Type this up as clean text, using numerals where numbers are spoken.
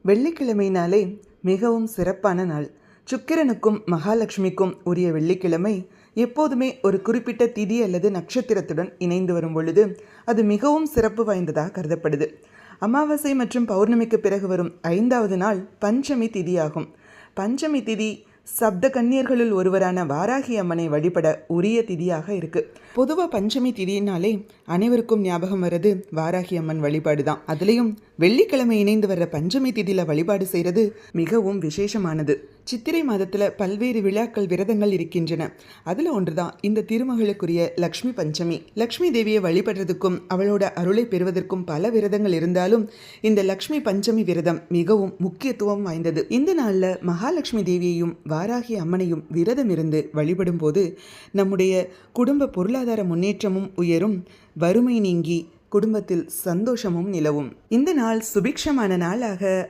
வெள்ளிக்கிழமைனாலே மிகவும் சிறப்பான நாள். சுக்கிரனுக்கும் மகாலட்சுமிக்கும் உரிய வெள்ளிக்கிழமை எப்போதுமே ஒரு குறிப்பிட்ட திதி அல்லது நட்சத்திரத்துடன் இணைந்து வரும் பொழுது அது மிகவும் சிறப்பு வாய்ந்ததாக கருதப்படுது. அமாவாசை மற்றும் பௌர்ணமிக்கு பிறகு வரும் 5வது நாள் பஞ்சமி திதியாகும். பஞ்சமி திதி சப்த கன்னியர்களுள் ஒருவரான வாராகி அம்மனை வழிபட உரிய திதியாக இருக்கு. பொதுவாக பஞ்சமி திதினாலே அனைவருக்கும் ஞாபகம் வர்றது வாராகி அம்மன் வழிபாடு தான். அதுலேயும் வெள்ளிக்கிழமை இணைந்து வர்ற பஞ்சமி திதியில் வழிபாடு செய்கிறது மிகவும் விசேஷமானது. சித்திரை மாதத்தில் பல்வேறு விழாக்கள் விரதங்கள் இருக்கின்றன. அதில் ஒன்று தான் இந்த திருமகளுக்குரிய லக்ஷ்மி பஞ்சமி. லக்ஷ்மி தேவியை வழிபடுறதுக்கும் அவளோட அருளை பெறுவதற்கும் பல விரதங்கள் இருந்தாலும் இந்த லக்ஷ்மி பஞ்சமி விரதம் மிகவும் முக்கியத்துவம் வாய்ந்தது. இந்த நாளில் மகாலட்சுமி தேவியையும் வாராகி அம்மனையும் விரதம் இருந்து வழிபடும் போது நம்முடைய குடும்ப பொருளாதார முன்னேற்றமும் உயரும், வறுமை நீங்கி குடும்பத்தில் சந்தோஷமும் நிலவும். இந்த நாள் சுபிக்ஷமான நாளாக